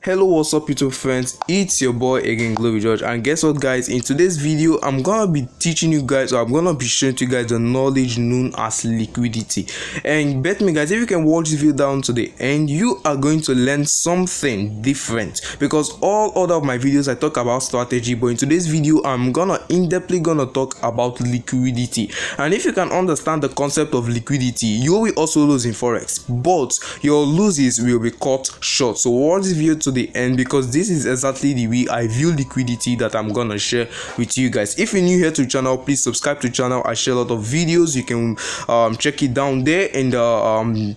Hello, what's up YouTube friends, it's your boy again, Glory George, and guess what guys, in today's video I'm gonna be teaching you guys, or I'm gonna be showing you guys the knowledge known as liquidity. And bet me guys, if you can watch this video down to the end, you are going to learn something different, because all other of my videos I talk about strategy, but in today's video I'm gonna in-depthly talk about liquidity. And if you can understand the concept of liquidity, you will also lose in forex, but your losses will be cut short. So watch this video to the end, because this is exactly the way I view liquidity that I'm gonna share with you guys. If you're new here to the channel, please subscribe to the channel. I share a lot of videos. You can check it down there in the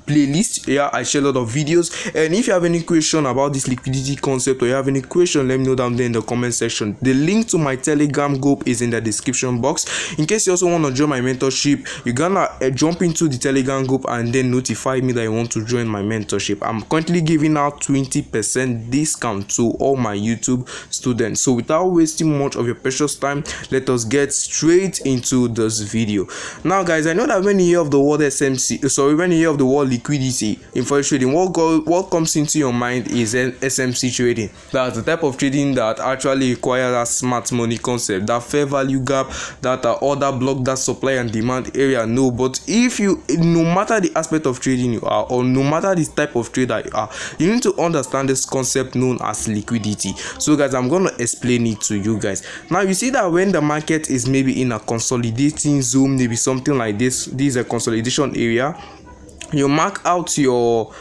playlist. Yeah, I share a lot of videos. And if you have any question about this liquidity concept, or you have any question, let me know down there in the comment section. The link to my Telegram group is in the description box. In case you also want to join my mentorship, you're gonna jump into the Telegram group and then notify me that you want to join my mentorship. I'm currently giving out 20% discount to all my YouTube students. So without wasting much of your precious time, let us get straight into this video. Now guys, I know that when you hear of the word when you hear of the word liquidity in forex trading, what comes into your mind is SMC trading. That's the type of trading that actually requires a smart money concept, that fair value gap, that order block, that supply and demand area. No, but if you, no matter the aspect of trading you are, or no matter the type of trader you are, you need to understand this concept known as liquidity. So guys, I'm going to explain it to you guys. Now you see that when the market is maybe in a consolidating zone, maybe something like this is a consolidation area, you mark out your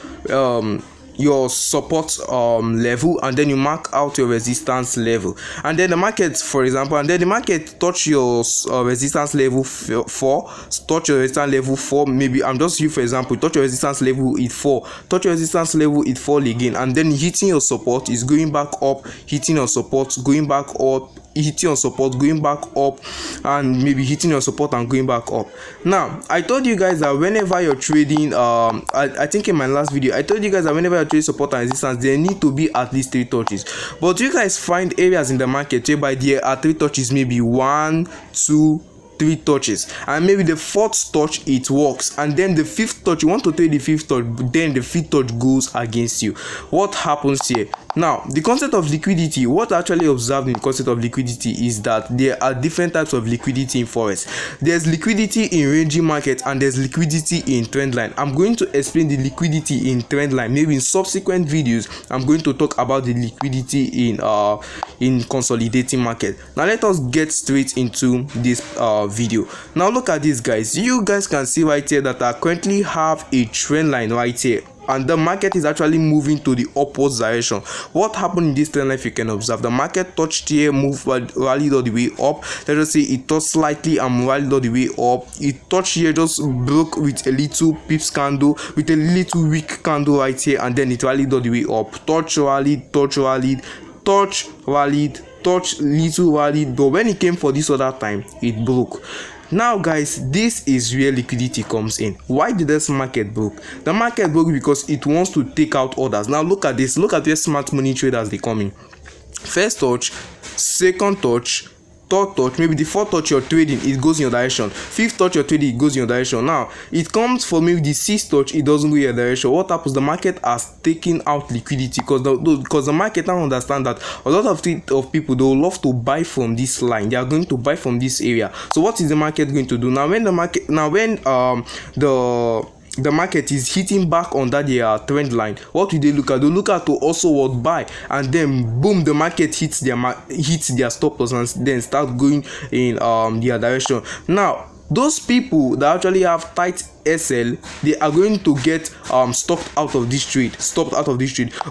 support level, and then you mark out your resistance level, and then the market, for example, and then the market touch your resistance level 4, touch your resistance level 4, maybe I'm just you for example, touch your resistance level it 4, touch your resistance level it fall again, and then hitting your support is going back up, hitting your support, going back up, hitting your support, going back up, and maybe hitting your support and going back up. Now I told you guys that whenever you're trading, I think in my last video I told you guys that whenever you're trading support and resistance, there need to be at least 3 touches. But you guys find areas in the market whereby there are 3 touches, maybe 1, 2, 3 touches, and maybe the 4th touch it works, and then the 5th touch, you want to take the 5th touch, but then the 5th touch goes against you. What happens here? Now the concept of liquidity, what I actually observed in the concept of liquidity is that there are different types of liquidity in forex. There's liquidity in ranging market, and there's liquidity in trendline. I'm going to explain the liquidity in trendline. Maybe in subsequent videos I'm going to talk about the liquidity in consolidating market. Now let us get straight into this video. Now look at this guys, you guys can see right here that I currently have a trend line right here, and the market is actually moving to the upwards direction. What happened in this trend line, if you can observe, the market touched here, moved, rallied all the way up. Let us say it touched slightly and rallied all the way up. It touched here, just broke with a little pips candle, with a little weak candle right here, and then it rallied all the way up. Touch, rallied, touch, rallied, touch, rallied, touch, little rallied, but when it came for this other time, it broke. Now guys, this is where liquidity comes in. Why did this market broke? The market broke because it wants to take out orders. Now look at this, look at where smart money traders they come in. First touch, second touch, third touch, maybe the 4th touch you're trading, it goes in your direction. 5th touch you're trading, it goes in your direction. Now it comes for maybe the 6th touch, it doesn't go in your direction. What happens? The market has taken out liquidity, because the market now understand that a lot of people, they will love to buy from this line. They are going to buy from this area. So what is the market going to do now? When the market is hitting back on that trend line, what do they look at? They look at to also what buy, and then boom, the market hits their stop loss and then start going in their direction. Now those people that actually have tight SL, they are going to get stopped out of this trade.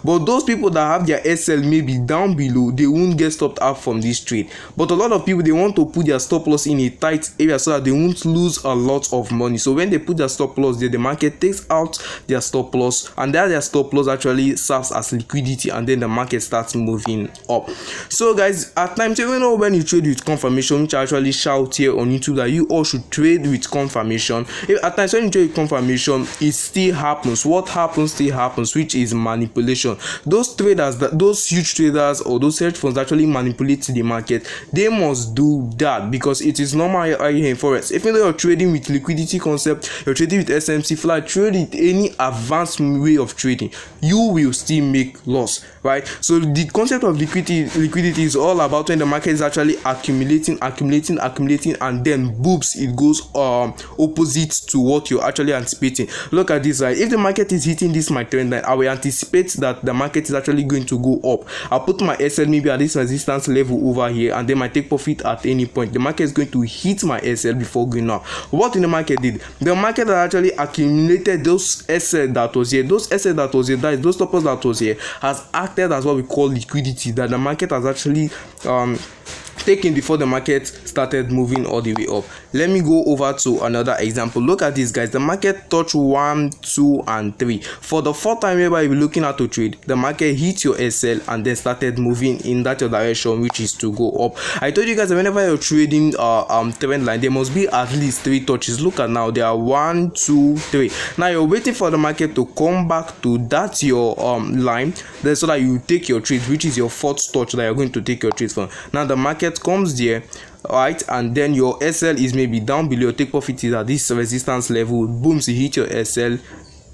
But those people that have their SL maybe down below, they won't get stopped out from this trade. But a lot of people, they want to put their stop loss in a tight area so that they won't lose a lot of money. So when they put their stop loss there, the market takes out their stop loss, and that their stop loss actually serves as liquidity, and then the market starts moving up. So guys, at times, even though when you trade with confirmation, which I actually shout here on YouTube that you all should trade with confirmation, at times when you trade confirmation, it still happens. What happens still happens, which is manipulation. Those traders, those huge traders or those hedge funds actually manipulate the market. They must do that because it is normal here in forex. Even though you're trading with liquidity concept, you're trading with SMC flat, trade with any advanced way of trading, you will still make loss, right? So the concept of liquidity is all about when the market is actually accumulating, and then boops, it goes opposite to what you're actually anticipating. Look at this, right? If the market is hitting this my trend line, I will anticipate that the market is actually going to go up. I'll put my SL maybe at this resistance level over here, and then I take profit at any point. The market is going to hit my SL before going up. What in the market did? The market actually accumulated those SL that was here. Those SL that was here, those stoppers that was here, has acted as what we call liquidity, that the market has actually taken before the market started moving all the way up. Let me go over to another example. Look at this, guys. The market touched 1, 2 and 3 for the fourth time whereby you're looking at to trade. The market hit your SL and then started moving in that direction, which is to go up. I told you guys that whenever you're trading trend line, there must be at least 3 touches. Look at now, there are 1, 2, 3. Now you're waiting for the market to come back to that your line, then so that you take your trade, which is your fourth touch that you're going to take your trade from. Now the market comes there, right, and then your SL is maybe down below. Take profit is at this resistance level, boom, you hit your SL,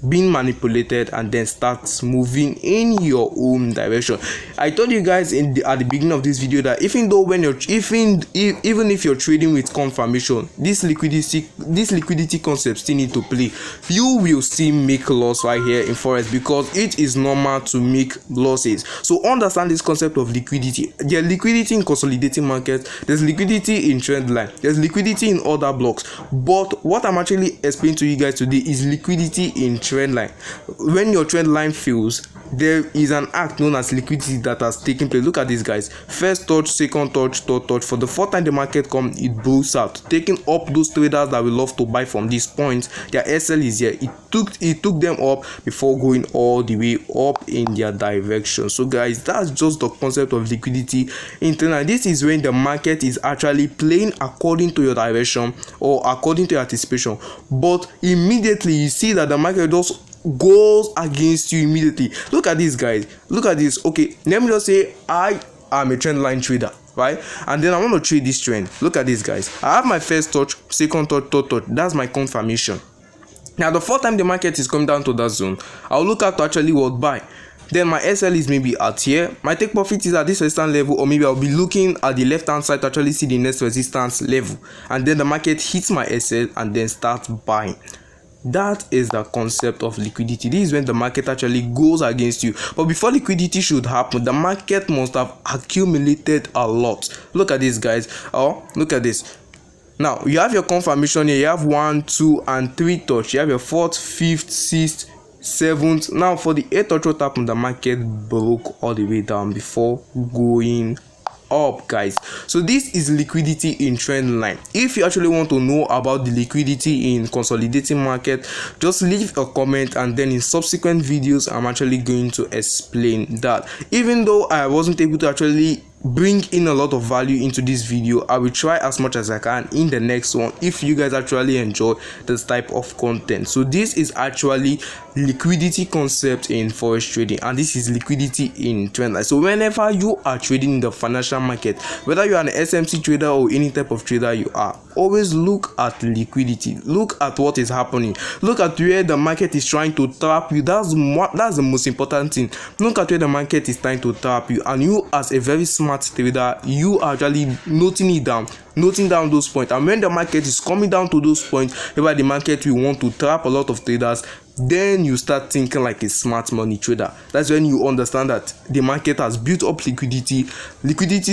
being manipulated, and then starts moving in your own direction. I told you guys at the beginning of this video that even though when you're even if you're trading with confirmation, this liquidity concept still need to play. You will still make loss right here in forex because it is normal to make losses. So understand this concept of liquidity. There's liquidity in consolidating markets, there's liquidity in trend line, there's liquidity in other blocks, but what I'm actually explaining to you guys today is liquidity in trend line. When your trend line fails, there is an act known as liquidity that has taken place. Look at this, guys. First touch, second touch, third touch. For the fourth time the market comes, it blows out, taking up those traders that will love to buy from these points. Their SL is here. It took them up before going all the way up in their direction. So guys, that's just the concept of liquidity in trend line. This is when the market is actually playing according to your direction or according to your anticipation, but immediately you see that the market just goes against you immediately. Look at this, guys. Look at this. Okay, let me just say I am a trend line trader, right? And then I want to trade this trend. Look at this, guys. I have my first touch, second touch, third touch. That's my confirmation. Now the fourth time the market is coming down to that zone, I'll look at to actually what buy. Then my SL is maybe at here, my take profit is at this resistance level, or maybe I'll be looking at the left hand side to actually see the next resistance level, and then the market hits my SL and then starts buying. That is the concept of liquidity. This is when the market actually goes against you. But before liquidity should happen, the market must have accumulated a lot. Look at this, guys. Oh, look at this. Now you have your confirmation here. You have 1, 2 and 3 touch. You have your 4th, 5th, 6th, 7th. Now for the 8th touch, what happened? The market broke all the way down before going up, guys. So this is liquidity in trend line. If you actually want to know about the liquidity in consolidating market, just leave a comment, and then in subsequent videos I'm actually going to explain that. Even though I wasn't able to actually bring in a lot of value into this video, I will try as much as I can in the next one if you guys actually enjoy this type of content. So this is actually liquidity concept in forex trading, and this is liquidity in trend line. So whenever you are trading in the financial market, whether you are an SMC trader or any type of trader you are, always look at liquidity. Look at what is happening. Look at where the market is trying to trap you. That's the most important thing. Look at where the market is trying to trap you, and you as a very smart trader, you are actually noting down those points. And when the market is coming down to those points where the market will want to trap a lot of traders, then you start thinking like a smart money trader. That's when you understand that the market has built up liquidity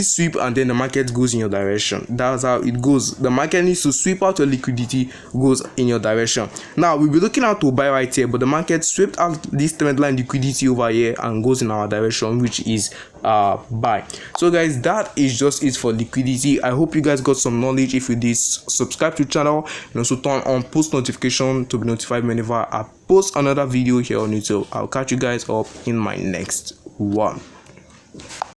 sweep, and then the market goes in your direction. That's how it goes. The market needs to sweep out your liquidity, goes in your direction. Now we'll be looking out to buy right here, but the market swept out this trend line liquidity over here and goes in our direction, which is buy. So guys, that is just it for liquidity. I hope you guys got some knowledge. If you did, subscribe to the channel and also turn on post notification to be notified whenever I post another video here on YouTube. I'll catch you guys up in my next one.